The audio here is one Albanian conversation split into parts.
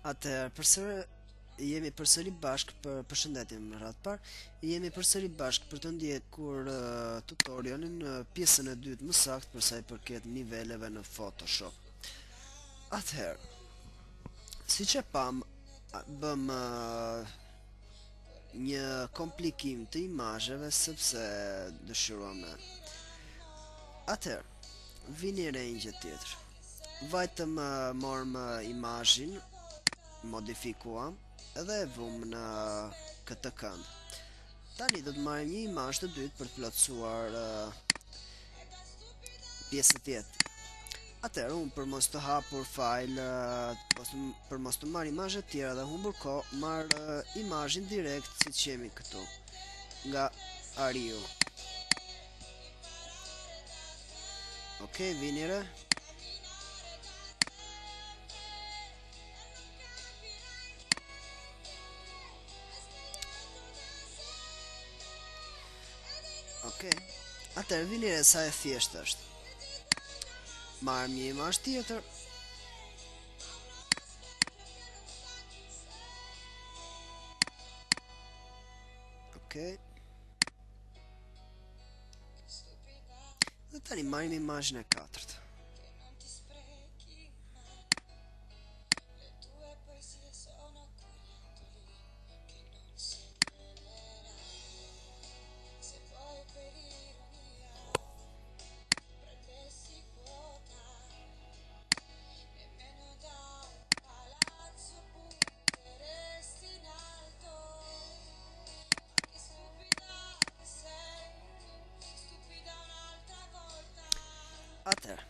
Atëherë, përsëri jemi përsëri bashk për përshëndetje në radhë parë. Jemi përsëri bashk për të ndjekur tutorialin në pjesën e dytë më saktë për sa i përket niveleve në Photoshop. Atëherë, siç e pam, bëm një komplikim të imazheve sepse dëshiruam ne. Atëherë, vini re një gjë tjetër. Vajtëm morëm imazhin, modifikuam edhe e vum në këtë kënd. Tani do të marrim një imazh të dytë për të plotësuar pjesën tjetër. Atëherë, unë për mos të hapur file, për mos të marr imazhe të tjera dhe humbur kohë, marr imazhin direkt siç jemi këtu, nga ariu. Okej, vini re. Okej, atëherë vini re sa e thjeshtë është. Marrim një imazh tjetër. Okej. Dhe tani marrim imazhin e katërt. Atëherë,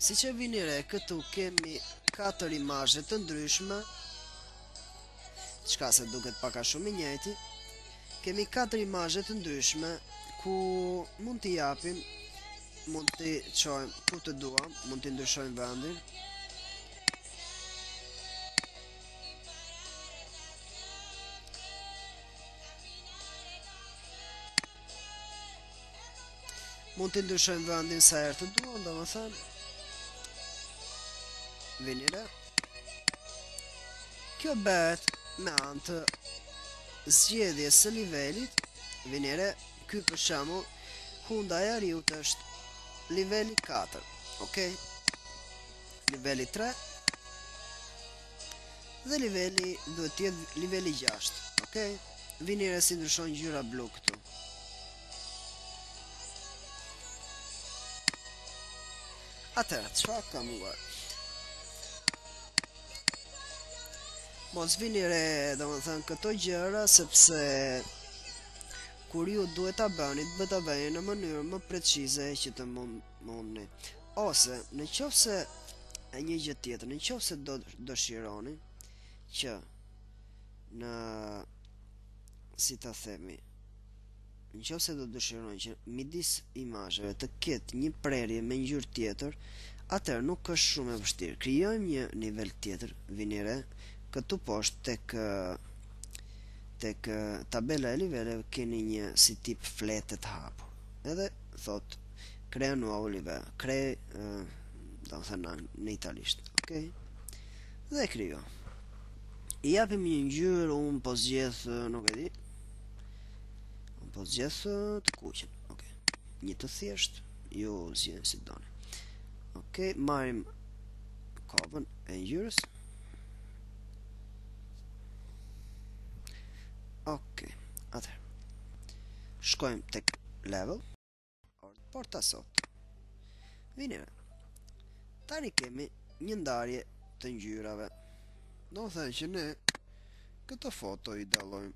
siç e vini re, këtu kemi 4 imazhe të ndryshme, çka se duket pak a shumë i njëjti. Kemi 4 imazhe të ndryshme ku mund t'i japim, mund t'i çojmë ku të duam, mund t'i ndryshojmë vendin. Mund t'i ndryshojmë vendin sa herë të duam, domethënë. Vini re. Kjo bëhet me anë të zgjedhjes së nivelit. Vini re, ky për shembull, Hyundai Ariut është niveli 4, okej? Niveli 3 dhe niveli duhet të jetë niveli 6, okej? Vini re si ndryshon ngjyra blu këtu. Atëherë, çfarë kam uar? Mos vini re, domethënë, këto gjëra, sepse kur ju duhet ta bëni, ta bëni në mënyrë më precize që të mundni. Ose, në qoftë se e një gjë tjetër, në qoftë se dëshironi që në si ta themi, në qoftë se do dëshironi që midis imazheve të ketë një prerje me ngjyrë tjetër, atëherë nuk është shumë e vështirë. Krijojmë një nivel tjetër, vini re, këtu poshtë tek tabela e niveleve keni një si tip flete të hapur. Edhe thot crea nuovo livello, do të thënë në italisht, okay? Dhe krijo. I japim një ngjyrë, unë po zgjedh, nuk e di. Unë po zgjedh të kuqen, okay. Një të thjesht, ju zgjedhni si doni. Okay, marrim kovën e ngjyrës. Ok, atëherë shkojmë tek level, porta sot. Vini re. Tani kemi një ndarje të ngjyrave. Do të thënë që ne këtë foto i dallojmë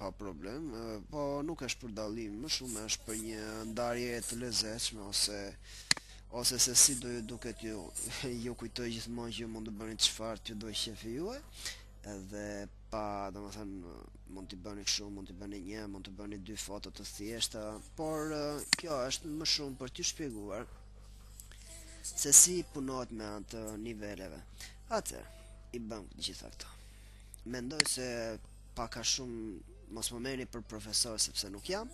pa problem, po nuk është për dallim, më shumë është për një ndarje të lezetshme ose se si do ju duket ju. Ju kujtoj gjithmonë që ju mund të bëni çfarë t'ju do shefi juaj, edhe pa, domethënë, mund t'i bëni kështu, mund t'i bëni një, mund t'i bëni 2 foto të thjeshta, por kjo është më shumë për t'ju shpjeguar se si punohet me anë të niveleve. Atëherë, i bëm gjitha këto. Mendoj se pak a shumë mos më merrni për profesor sepse nuk jam,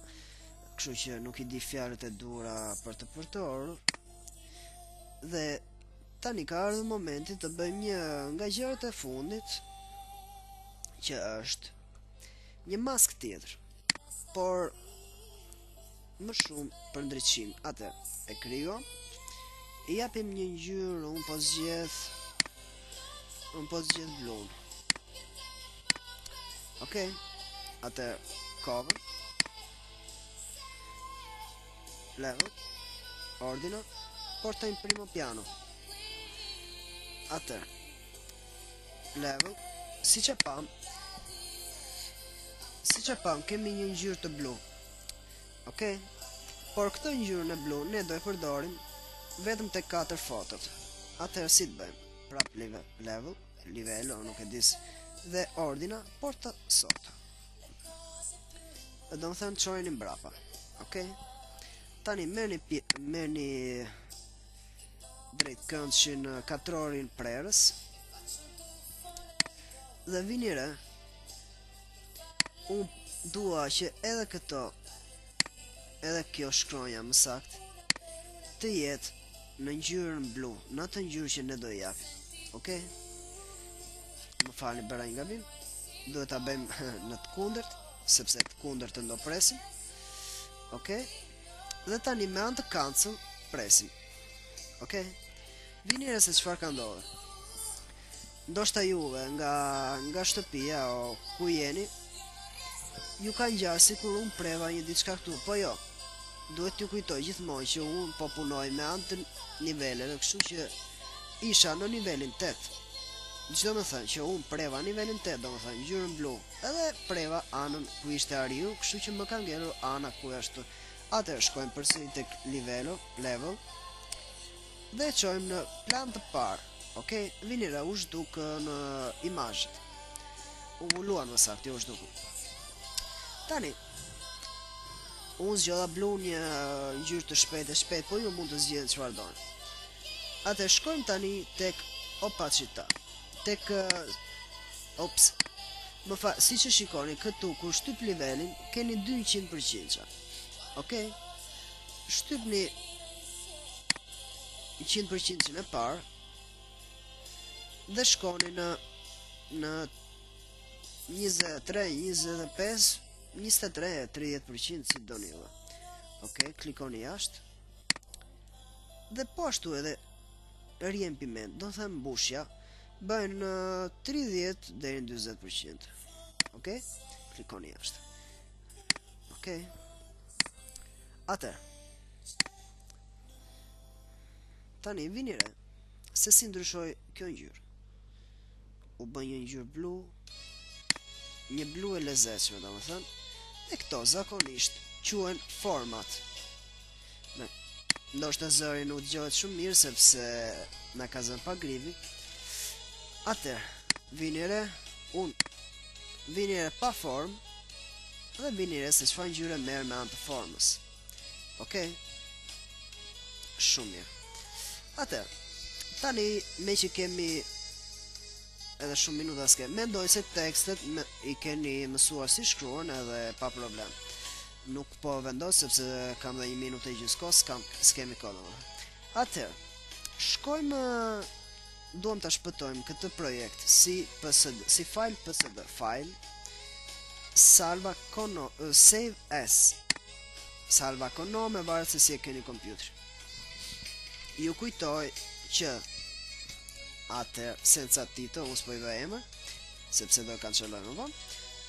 kështu që nuk i di fjalët e dura për të përdorur, dhe tani ka ardhur momenti të bëjmë një nga gjërat e fundit, që është një mask tjetër, por më shumë për ndriçim. Atë e krijuam, i japim një ngjyrë, unë po zgjedh blun. Okej, atë cover, level, ordina, porta in primo piano. Atë level, siç e pam, kemi një ngjyrë të blu. Okej, por këtë ngjyrën e blu ne do e përdorim vetëm te 4 fotot. Atëherë si të bëjmë? Prap livello, nuk e dis, dhe ordina, porta sotto. Do më thënë çojeni mbrapa. Okej? Tani merrni drejt këndshën katrorin prerës dhe vini re. Unë dua që edhe kjo shkronja më sakt të jetë në ngjyrën blu, në atë ngjyrë që ne do i japim. Okej? Më falni, bëra një gabim. Duhet ta bëjmë në të kundërt, sepse të kundërt do presim. Okej? Dhe tani me anë të cancel presim. Okej? Vini re se çfarë ka ndodhur. Ndoshta juve nga shtëpia o ku jeni, ju ka ngjarë sikur unë preva një diçka këtu, po jo. Duhet t'ju kujtoj gjithmonë që unë po punoj me anë të niveleve, kështu që isha në nivelin 8. Çdo më thënë që unë preva nivelin 8, do më thënë ngjyrën blu, edhe preva anën ku ishte ariu, kështu që më ka ngelur ana ku është. Atëherë shkojmë përsëri tek level dhe e çojmë në plan të parë. Okej, vini re, u zhduk në imazhet. U mbuluan më saktë, u zhduk. Tani unë zgjodha blu një ngjyrë të shpejt, po ju mund të zgjidhni çfarë doni. Atë shkojmë tani tek opacità. Tek siç e shikoni këtu kur shtyp nivelin, keni 200%. Okej? Shtypni 100% e parë dhe shkoni në 23, 25, 23, 30% si doni juve. Okej, klikoni jashtë. Dhe po ashtu edhe riempiment, do thënë mbushja, bëjnë 30 deri në 40%. Okej? Klikoni jashtë. Okej? Atë. Tani vini re se si ndryshoi kjo ngjyrë. U bën një ngjyrë blu, një blu e lezetshme, domethënë. E këto zakonisht quhen format. Ndoshta zëri nuk dëgohet shumë mirë sepse na ka zënë pa grivi. Atëherë, vini re pa formë dhe vini re se çfarë ngjyre merr me anë të formës. Okej? Shumë mirë. Atëherë, tani me që kemi edhe shumë minuta s'ke, mendoj se tekstet i keni mësuar si shkruan edhe pa problem. Nuk po vendos sepse kam dhe 1 minutë e gjysmë kohë, s'kemi kohë. Atëherë, shkojmë, duam ta shpëtojmë këtë projekt si PSD, si file PSD, file save as. Salva con nome, varet se si e keni kompjuter. Ju kujtoj që senza titolo, unë s'po i vë emër, sepse do e cancelloj më vonë.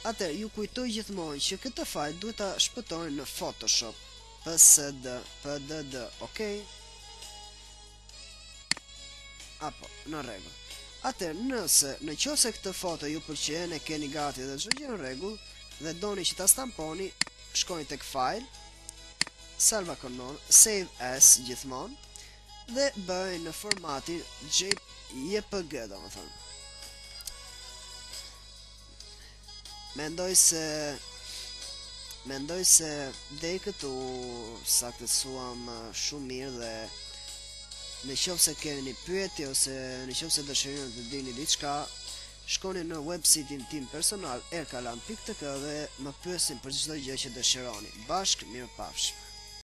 Atëherë, ju kujtoj gjithmonë që këtë fajl duhet ta shpëtojnë në Photoshop, PDD, okej? Apo, në rregull. Atëherë, nëse këtë foto ju pëlqen, e keni gati dhe çdo gjë në rregull dhe doni që ta stamponi, shkoni tek file, salva con nome, save as gjithmonë dhe bëj në formatin JPG, domethënë. Mendoj se deri këtu saktësuam shumë mirë dhe në qoftë se keni pyetje ose në qoftë se dëshironi të dini diçka, shkoni në website-in tim personal erkalan.tk dhe më pyesin për çdo gjë që dëshironi. Bashkë mirëpafshim.